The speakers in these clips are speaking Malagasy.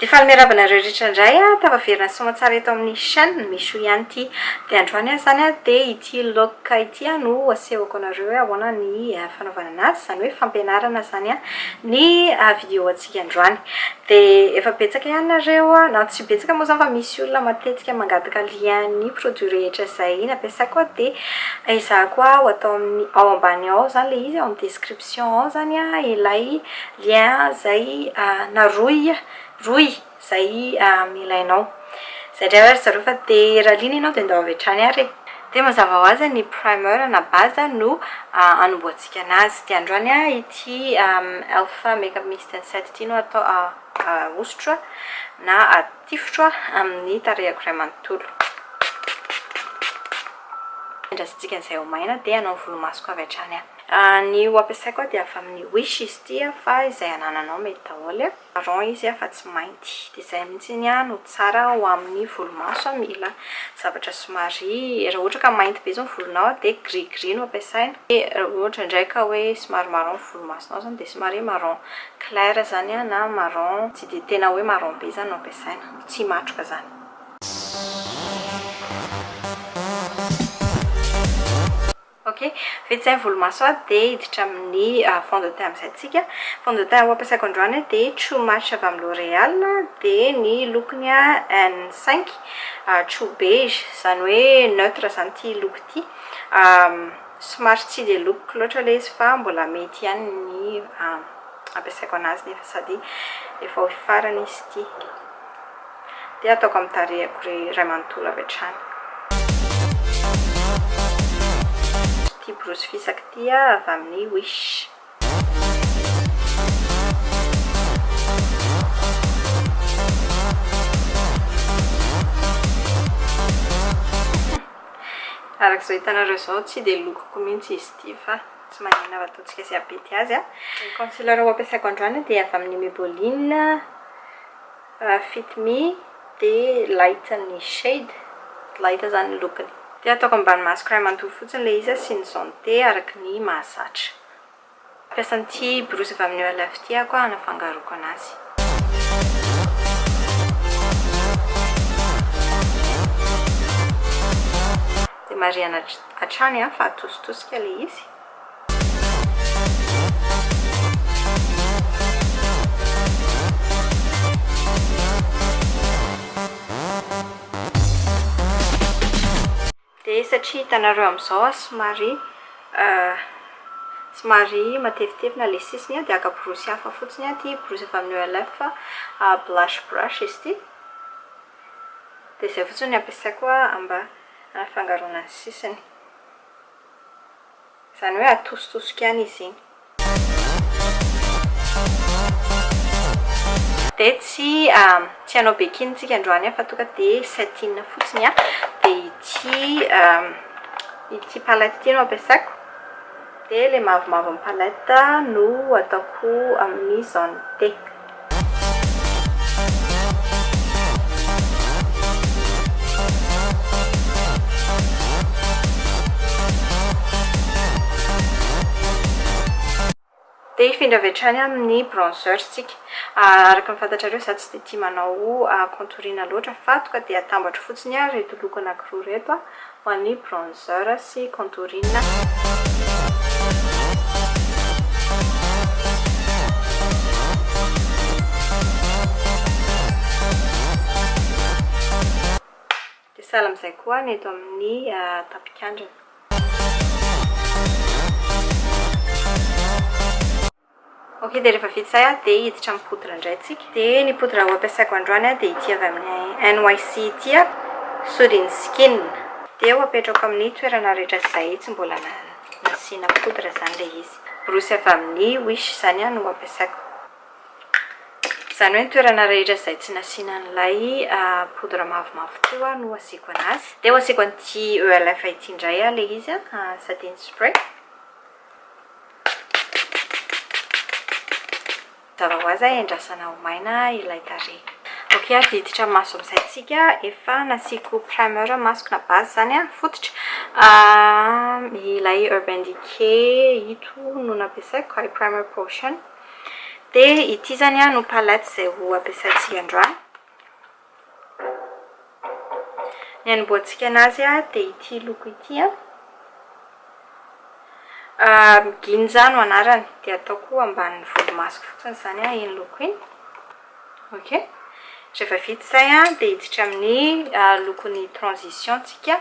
Efa miarabana rehetra indray tavaverina soma tsara eto amin'ny chaîne misy ihany ity dia androany zany dia ity look ity no asehoko anareo ahoana ny fanaovana anazy zany hoe fampianarana zany ny vidéo antsika androany dia efa betsaka ihany nareo na tsy betsaka moa zany fa misy olona matetika mangataka lien ny produit rehetra izay nampiasaiko dia ezahako ho atao amin'ny ao ambany ao zany le izy ao amin'ny description ao zany ilay lien zay naroy zay milainao zay indray ary zareo fa dia raha lina ianao dia andao avy hatrany ary dia mazava ho azy ny primer na base no anomboantsika anazy dia androany ity Elfa Makeup Mist and Set ity no atao hosotra na tifotra amin'ny tarehako iray manontolo indrasitsika an'izay ho maina dia anao volomasoko avy hatrany ny ho ampiasaiko dia avy amin'ny Wish izy ity fa izay anananao mety daholo marron izy fa tsy mainty dia izay mihitsy no tsara ho amin'ny volomaso mila zavatra somary raha ohatra ka mainty be zao ny volonao dia gris no ampiasaina dia raha ohatra ndraika hoe somary marron volomasonao zany dia somary marron clair zany na marron tsy dia tena hoe marron be zany no ampiasaina tsy matroka zany. Ok, vita zay volomaso dia iditra amin'ny fond de teint amin'izay tsika. Fond de teint ho ampiasaiko androany dia True Match avy amin'ny L'Oréal dia ny lokony N5 True Beige zany hoe neutre zany ity loko ity. Somary tsy dia loko loatra ilay izy fa mbola mety ihany ny ampiasaiko anazy nefa sady efa ho farany izy ity dia ataoko amin'ny tarehako iray manontolo avy hatrany. Ity brosy fisaka ity avy amin'ny Wish. Arak'izao hitanareo zao tsy dia lokoko mihitsy izy ity fa tsy maninona fa ataontsika sy abety azy ny concealer ho ampiasaiko androany dia avy amin'ny Maybelline Fit Me dia light ny shade light zany ny lokony dia ataoko ambany masoko iray manontolo fotsiny ilay izy sy ny jaune dia araky ny mahazatra. Ampiasan'ity brosy avy amin'ny OLF ity ako hanafangaroko anazy. Dia marihana hatrany fa atositosika ilay izy. Dia satria hitanareo amin'izao somary matevitetevina ilay sisiny dia aka brosy hafa fotsiny ity brosy avy amin'ny OLF blush brush izy ity dia izay fotsiny ny ampiasaiko mba hanafangaroana ny sisiny izany hoe atositosika ihany izy iny. Dia tsy anao bikini tsika androany fa tonga dia satin fotsiny dia ity palette ity no ampiasaiko dia ilay mavomavo amin'ny palette no ataoko amin'ny jaune thé. Dia hifindra avy hatrany amin'ny bronzer tsika araka ny fantatrareo za tsy dia tia manao contourina loatra fa tonga dia atambatra fotsiny reto loko anankiroa reto ho an'ny bronzer sy contourina. Dia sahala amin'izay koa ny eto amin'ny tapikandrina. Ok, dia rehefa vita izay dia hiditra amin'ny poudre indray tsika. Dia ny poudre ho ampiasaiko androany dia ity avy amin'ny NYC ity Soothing Skin. Dia ho apetrako amin'ny toerana rehetra izay tsy mbola nasiana poudre zany ilay izy. Brosy avy amin'ny Wish zany no ampiasaiko. Izany hoe ny toerana rehetra izay tsy nasiana an'ilay poudre mavomavo ity no asiako anazy. Dia ho asiako an'ity OLF ity indray ilay izy setting spray. Zava ho azy endrasana ho maina ilay tarehy. Ok, dia hiditra maso amin'izay tsika efa nasiako primer masoko na base zany fototra ilay Urban Decay ito no nampiasaiko High Primer Potion dia ity zany a no palette izay ho ampiasaintsika androany. Ny anomboantsika anazy a dia ity loko ity a, ginja no anarany, dia ataoko ambanin'ny volomasoko fotsiny zany a iny loko iny. Ok, rehefa vita izay a dia hiditra amin'ny lokon'ny transition tsika,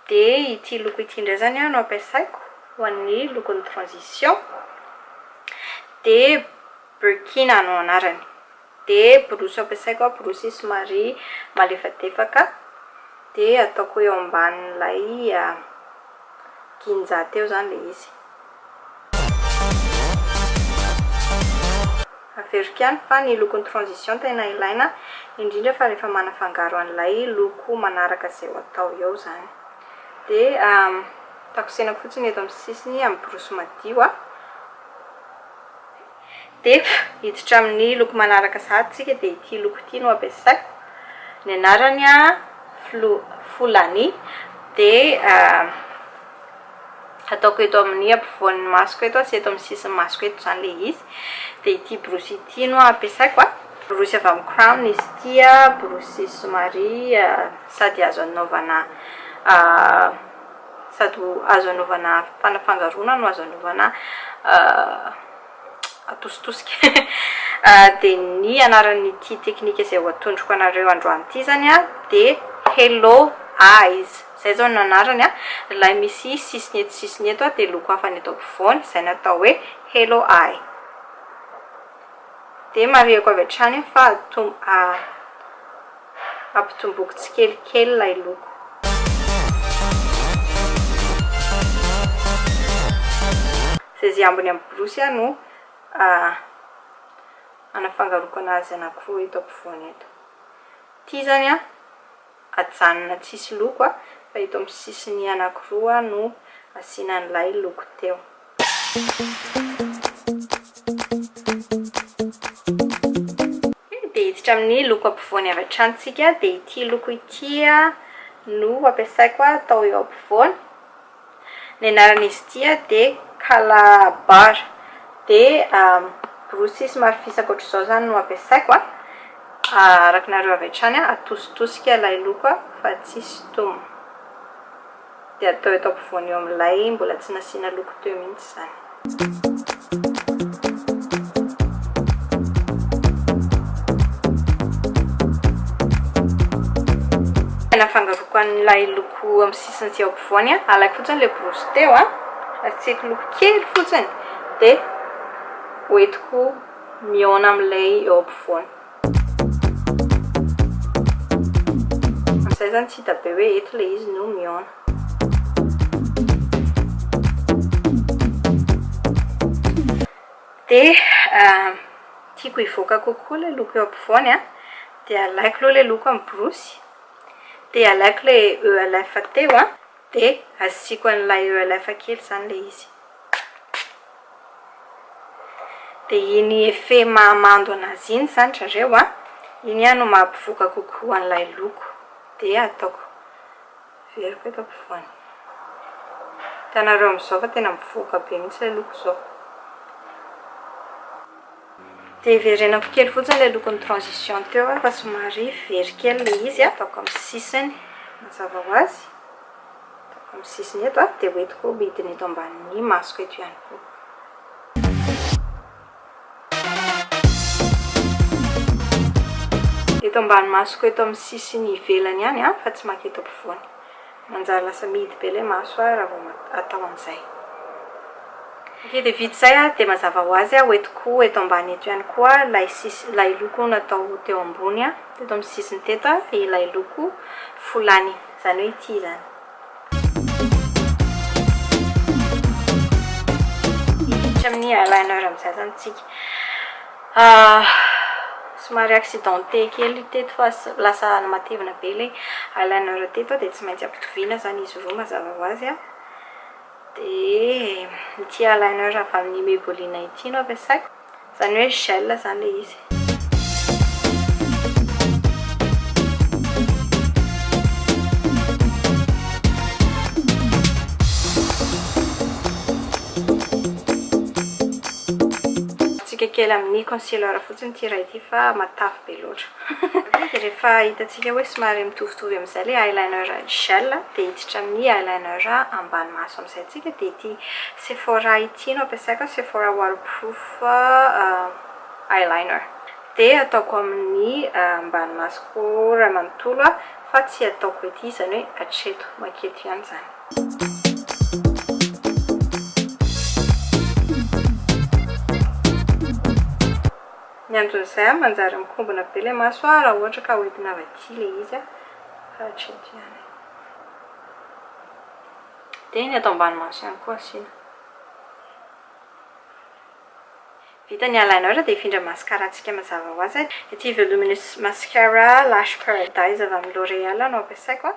dia ity loko ity indray zany a no ampiasaiko ho an'ny lokon'ny transition, dia Burkina no anarany, dia borosy ampiasaiko a borosy somary malefadefaka, dia ataoko eo ambanin'ilay ginja teo zany le izy. Averiko ihany fa ny lokon'ny transition tena ilaina indrindra fa rehefa manafangaro an'ilay loko manaraka izay atao eo zany. Dia takosenako fotsiny eto amin'ny sisiny amin'ny borosy madio a. Dia hiditra amin'ny loko manaraka sahady tsika, dia ity loko ity no ampiasaiko. Ny anarany a Fulani, dia ataoko eto amin'ny ampovoan'ny masoko eto sy eto amin'ny sisiny masoko eto zany le izy. Dia ity borosy ity no ampiasaiko a. Borosy avy amin'ny crown izy ity a, borosy somary sady azo anaovana fanafangarona no azo anaovana atositosika. Dia ny anaran'ity teknika izay ho atondroko anareo androany ity zany a, dia Hello Eyes, izay zao no anarany a. Ilay misy sisiny eto a dia loko hafa ny eto ampovoany, izay natao hoe Hello Eye. Dia marihako avy hatrany fa ampitomboiko tsikelikely ilay loko. Izay ambony amin'ny borosy a no anafangaroko anazy anankiroa eto ampovoany eto. Ity zany a ajanona tsisy loko a, fa eto amin'ny sisiny anankiroa no asiana an'ilay loko teo. Dia hiditra amin'ny loko ampovoany avy hatrany tsika, dia ity loko ity a no ampiasaiko atao eo ampovoany. Ny anaran'izy ity a dia Calabar, dia borosy somary fisaka ohatr'izao zany no ampiasaiko a. Araka nareo avy hatrany a, atositosika ilay loko a fa tsisy tomo, dia atao eto ampovoany eo amin'ilay mbola tsy nasiana loko teo mihitsy zany. Nafangaroko an'ilay loko amin'ny sisiny sy eo ampovoany a, alaiko fotsiny le borosy teo a, asiako loko kely fotsiny, dia hoentiko mihaona amin'ilay eo ampovoany. Amin'izay zany tsy hita be hoe eto le izy no mihaona. Dia tiako hivoaka kokoa le loko eo ampovoany a, dia alaiko aloha le loko amin'ny borosy, dia alaiko le ELF teo a, dia asiko an'ilay ELF kely zany le izy. Dia iny effet mahamando anazy iny zany zareo a, iny a no mampivoaka kokoa an'ilay loko. Dia ataoko veriko eto ampovoany. Hitanareo amin'izao fa tena mivoaka be mihitsy le loko zao. Dia verenako kely fotsiny le lokon'ny transition teo a, fa somary very kely le izy a. Ataoko amin'ny sisiny mazava ho azy, ataoko amin'ny sisiny eto a, dia hoentiko midina eto ambanin'ny masoko eto ihany koa. Eto ambany masoko eto amin'ny sisiny ivelany ihany a, fa tsy maketo ampovoany. Manjary lasa mihidy be le maso a raha vao atao an'izay. Ok, dia vita izay a, dia mazava ho azy a, hoentiko eto ambany eto ihany koa ilay loko natao teo ambony a, eto amin'ny sisiny teto a, ilay loko Fulani, zany hoe ity zany. Hiditra amin'ny eyeliner amin'izay zany tsika. Somary accidenté kely teto fa lasa matevina be le eyeliner teto, dia tsy maintsy ampitoviana zany izy roa mazava ho azy a. Dia ity eyeliner avy amin'ny Maybelline ity no ampiasaiko, zany hoe gel zany le izy. kely amin'ny concealer fotsiny ty raha ity fa matavy be loatra. Rehefa hitantsika hoe somary mitovitovy amin'izay le eyeliner gel dia hiditra amin'ny eyeliner ambany maso amin'izay tsika dia ity Sephora ity no ampiasaiko Sephora waterproof eyeliner dia ataoko amin'ny ambany masoko ray manontolo fa tsy ataoko ety izany hoe hatreto maketo ihany zany. Ny andron'izay manjary mikombona be le maso raha ohatra ka hoentina avy aty le izy fa hatreto ihany. Dia ny atao ambany maso ihany koa asiana. Vita ny eyeliner dia hifindra mascara antsika mazava ho azy. Ity Voluminous Mascara Lash Paradise avy amin'ny L'Oréal no ampiasaiko.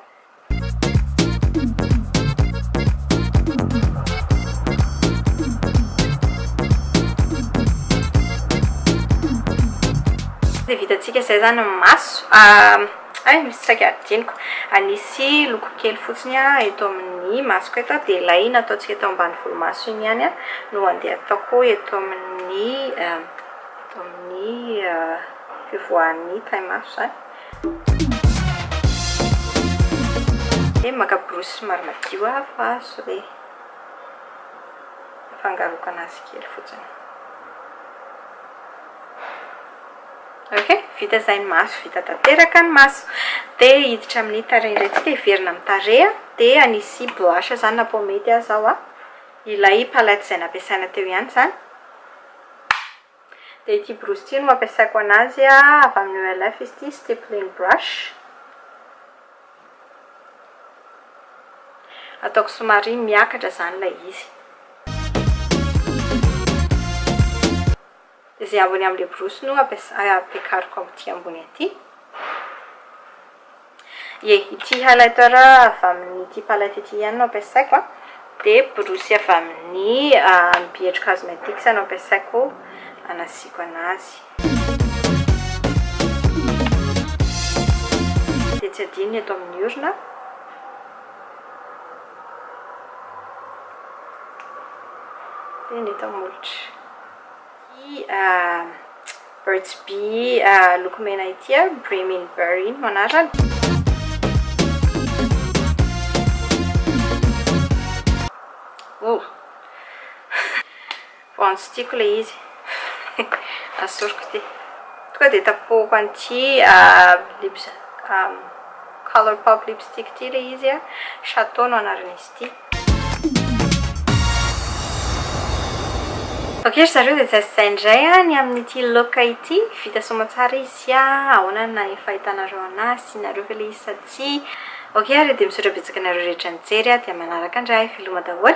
Dia vitantsika izay zany ny maso. Misy saika adiniko. Anisy loko kely fotsiny eto amin'ny masoko eto dia ilay nataontsika eto ambany volomaso iny ihany no andeha ataoko eto amin'ny fivoahan'ny taimaso zany. Dia maka brosy somary madio fa so dia afangaroko anazy kely fotsiny. Ok, vita izay ny maso, vita tanteraka ny maso. Dia hiditra amin'ny tarehy ndraitsika hiverina amin'ny tarehy dia anisy blush zany na pomade azaho ilay palette izay nampiasaina teo ihany zany. Dia ity brosy ity no mampiasaiko anazy avy amin'ny OLF izy ity stippling brush. Ataoko somary miakatra zany ilay izy. Izay ambony amin'ilay brosy no ampiakariko amin'ity ambony aty. Ity highlighter avy amin'ity palette ity ihany no ampiasaiko dia brosy avy amin'ny BH Cosmetics no ampiasaiko anasiko anazy. Dia tsy adino eto amin'ny orona. Dia ny eto molotra. Burt's Bee loko mena ity Breathing Berry no anarany. Voanjotiko le izy. Asoroko ty. Tonga dia tapohako an'ity Colourpop lipstick ty le izy Chateau no anaran'izy ity. Ok, ry zareo dia zay indray ny amin'ity look ity. Vita soa tsara izy ahoana na fahitanareo anazy, sy nareo ve le izy sa tsy. Ok, ary dia misaotra betsaka nareo rehetra nijery dia manaraka indray filoma daholo.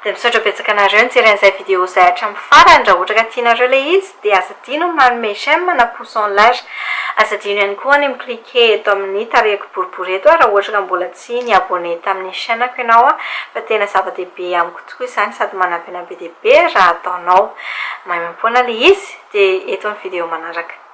Dia misaotra betsaka nareo nijery an'izay vidéo izay hatramin'ny farany. Raha ohatra ka tianareo le izy dia aza adino manome j'aime na pouce en l'air. Aza adino ihany koa ny mi-cliquer eto amin'ny tarehiko boribory eto raha ohatra ka mbola tsy ny abonné tamin'ny chaîne-ako ianao fa tena zava-dehibe amiko tokoa izany sady manampy be dia be raha ataonao. Mahay mampoana le izy dia eto ny vidéo manaraka.